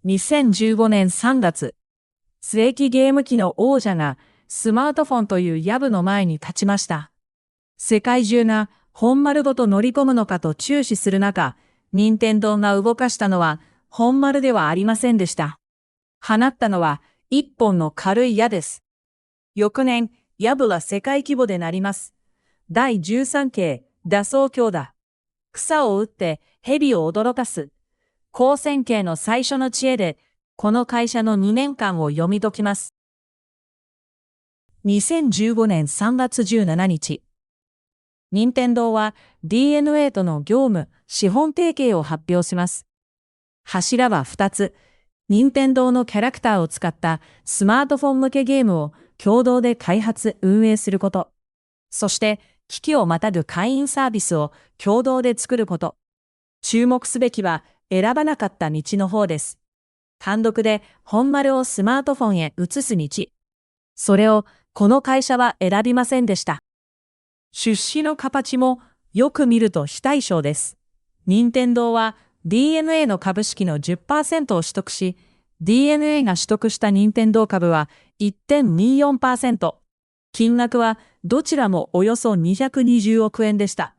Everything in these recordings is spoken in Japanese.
2015年3月、末期ゲーム機の王者がスマートフォンという藪の前に立ちました。世界中が本丸ごと乗り込むのかと注視する中、任天堂が動かしたのは本丸ではありませんでした。放ったのは一本の軽い矢です。翌年、藪は世界規模でなります。第13系、打草鏡だ。草を打って蛇を驚かす。高専系の最初の知恵で、この会社の2年間を読み解きます。2015年3月17日。任天堂は DNA との業務、資本提携を発表します。柱は2つ。任天堂のキャラクターを使ったスマートフォン向けゲームを共同で開発・運営すること。そして、機器をまたぐ会員サービスを共同で作ること。注目すべきは選ばなかった道の方です。単独で本丸をスマートフォンへ移す道。それをこの会社は選びませんでした。出資の形もよく見ると非対称です。任天堂は DNA の株式の 10% を取得し、DNA が取得した任天堂株は 1.24%。金額はどちらもおよそ220億円でした。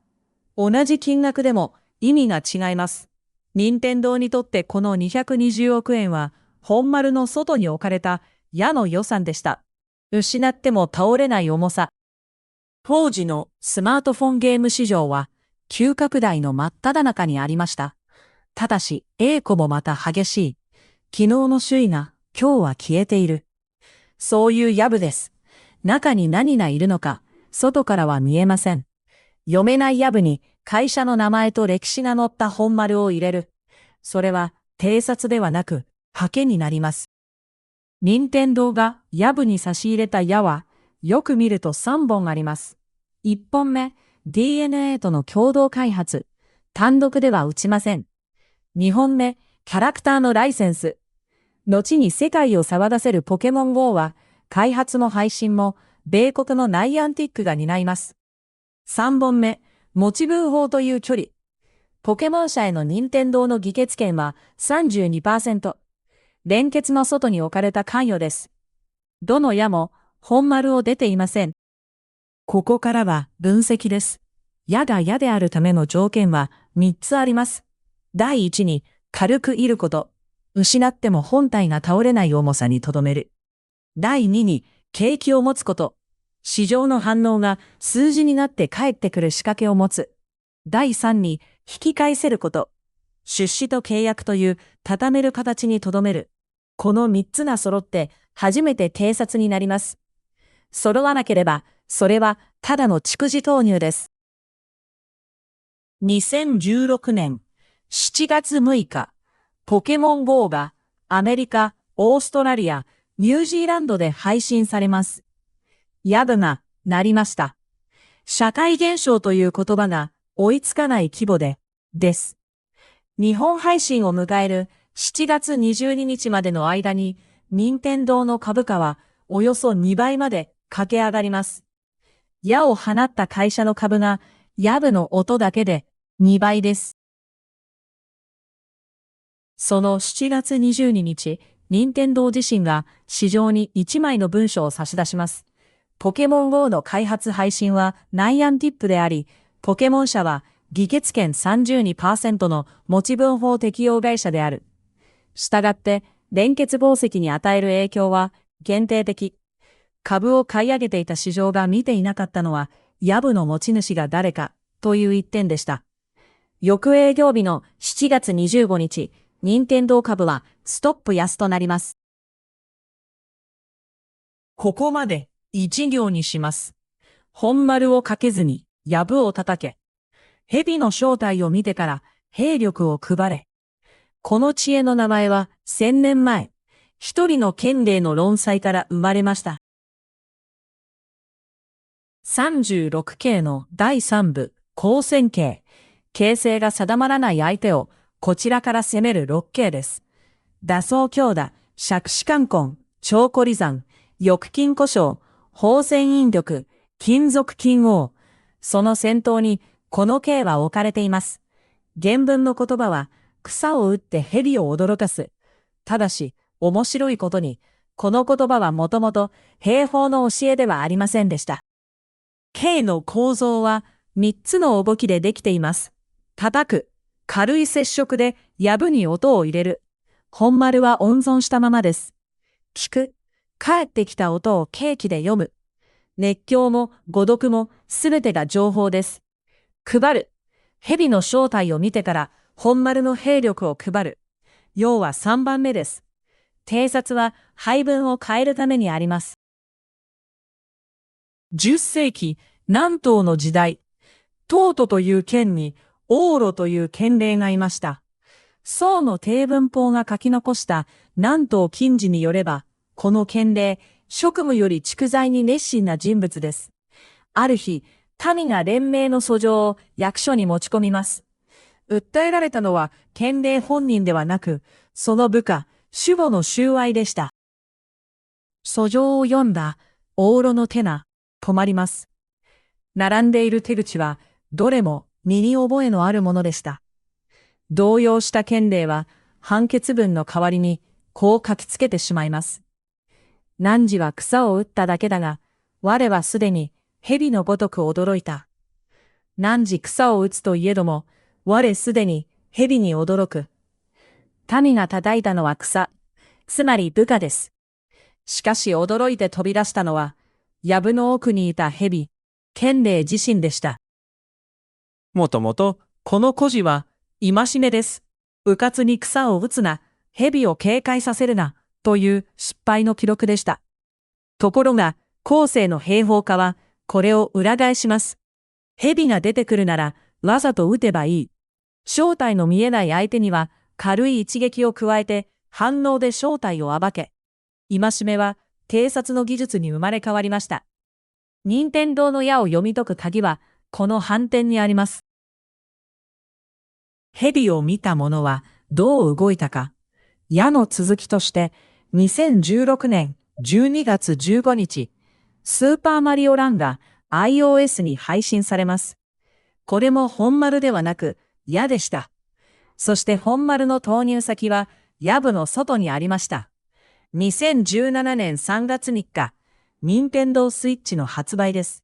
同じ金額でも意味が違います。任天堂にとってこの220億円は本丸の外に置かれた矢の予算でした。失っても倒れない重さ。当時のスマートフォンゲーム市場は急拡大の真っ只中にありました。ただし、栄枯もまた激しい。昨日の首位が今日は消えている。そういう藪です。中に何がいるのか、外からは見えません。読めない藪に会社の名前と歴史が載った本丸を入れる。それは偵察ではなく、賭けになります。任天堂が藪に差し入れた矢は、よく見ると3本あります。1本目、DNA との共同開発。単独では打ちません。2本目、キャラクターのライセンス。後に世界を騒がせるポケモン GO は、開発も配信も、米国のナイアンティックが担います。3本目、持ち分法という距離。ポケモン社への任天堂の議決権は 32%。連結の外に置かれた関与です。どの矢も本丸を出ていません。ここからは分析です。矢が矢であるための条件は3つあります。第1に軽くいること。失っても本体が倒れない重さにとどめる。第2に景気を持つこと。市場の反応が数字になって返ってくる仕掛けを持つ。第3に引き返せること。出資と契約という畳める形にとどめる。この3つが揃って初めて偵察になります。揃わなければ、それはただの蓄字投入です。2016年7月6日、ポケモン GO がアメリカ、オーストラリア、ニュージーランドで配信されます。藪が鳴りました。社会現象という言葉が追いつかない規模です。日本配信を迎える7月22日までの間に、任天堂の株価はおよそ2倍まで駆け上がります。矢を放った会社の株が、藪の音だけで2倍です。その7月22日、任天堂自身が市場に1枚の文書を差し出します。ポケモン GO の開発配信はナイアンティップであり、ポケモン社は議決権 32% の持ち分法適用会社である。したがって、連結紡績に与える影響は限定的。株を買い上げていた市場が見ていなかったのは、藪の持ち主が誰かという一点でした。翌営業日の7月25日、任天堂株はストップ安となります。ここまで一行にします。本丸をかけずに藪を叩け。蛇の正体を見てから兵力を配れ。この知恵の名前は1000年前、一人の賢霊の論裁から生まれました。36系の第3部、高専系。形勢が定まらない相手をこちらから攻める6系です。打草強打、杓子冠根、長孤離山、翼金故障、放線引力、金属金王。その先頭にこの系は置かれています。原文の言葉は、草を打って蛇を驚かす。ただし、面白いことに、この言葉はもともと兵法の教えではありませんでした。K の構造は3つの動きでできています。叩く、軽い接触でやぶに音を入れる。本丸は温存したままです。聞く、帰ってきた音を契機で読む。熱狂も誤読もすべてが情報です。配る、蛇の正体を見てから本丸の兵力を配る。要は3番目です。偵察は配分を変えるためにあります。10世紀、南東の時代、東都という県に往路という県令がいました。宋の帝文法が書き残した南東金次によれば、この県令、職務より蓄財に熱心な人物です。ある日、民が連盟の訴状を役所に持ち込みます。訴えられたのは県令本人ではなく、その部下、守護の収賄でした。訴状を読んだ往路の手が止まります。並んでいる手口は、どれも身に覚えのあるものでした。動揺した県令は、判決文の代わりに、こう書きつけてしまいます。汝は草を打っただけだが、我はすでに蛇のごとく驚いた。汝草を打つといえども、我すでに蛇に驚く。民が叩いたのは草、つまり部下です。しかし驚いて飛び出したのは、藪の奥にいた蛇、県令自身でした。もともと、この故事は、戒めです。うかつに草を打つな、蛇を警戒させるな、という失敗の記録でした。ところが、後世の兵法家は、これを裏返します。蛇が出てくるなら、わざと撃てばいい。正体の見えない相手には、軽い一撃を加えて、反応で正体を暴け。戒めは、偵察の技術に生まれ変わりました。任天堂の矢を読み解く鍵は、この反転にあります。蛇を見た者はどう動いたか。矢の続きとして、2016年12月15日、スーパーマリオランが iOS に配信されます。これも本丸ではなく、矢でした。そして本丸の投入先は、矢部の外にありました。2017年3月3日、任天堂スイッチの発売です。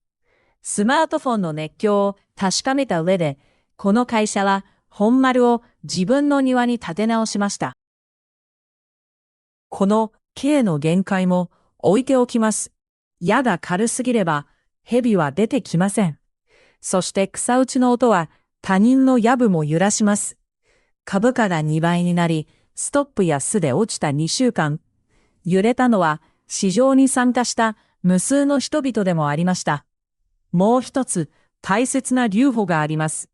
スマートフォンの熱狂を確かめた上で、この会社は本丸を自分の庭に立て直しました。この K の限界も置いておきます。矢が軽すぎれば蛇は出てきません。そして草打ちの音は他人の藪も揺らします。株価が2倍になり、ストップや巣で落ちた2週間。揺れたのは市場に参加した無数の人々でもありました。もう一つ大切な留保があります。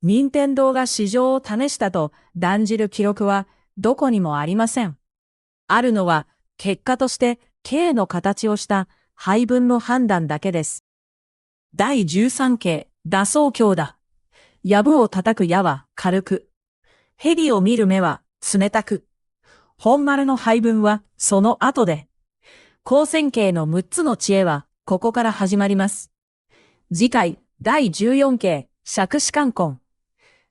任天堂が市場を試したと断じる記録はどこにもありません。あるのは結果として K の形をした配分の判断だけです。第13形、打双鏡だ。藪を叩く矢は軽く。蛇を見る目は冷たく。本丸の配分はその後で。高線形の6つの知恵はここから始まります。次回、第14形、杓子冠婚。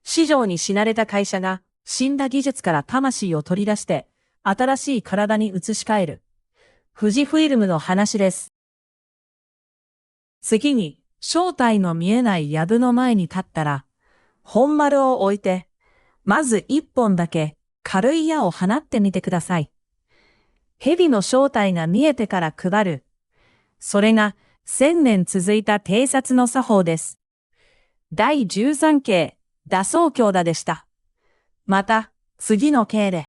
市場に死なれた会社が死んだ技術から魂を取り出して新しい体に移し替える。富士フイルムの話です。次に、正体の見えない藪の前に立ったら、本丸を置いて、まず1本だけ軽い矢を放ってみてください。蛇の正体が見えてから配る。それが1000年続いた偵察の作法です。第13形、打双鏡だでした。また、次の形で。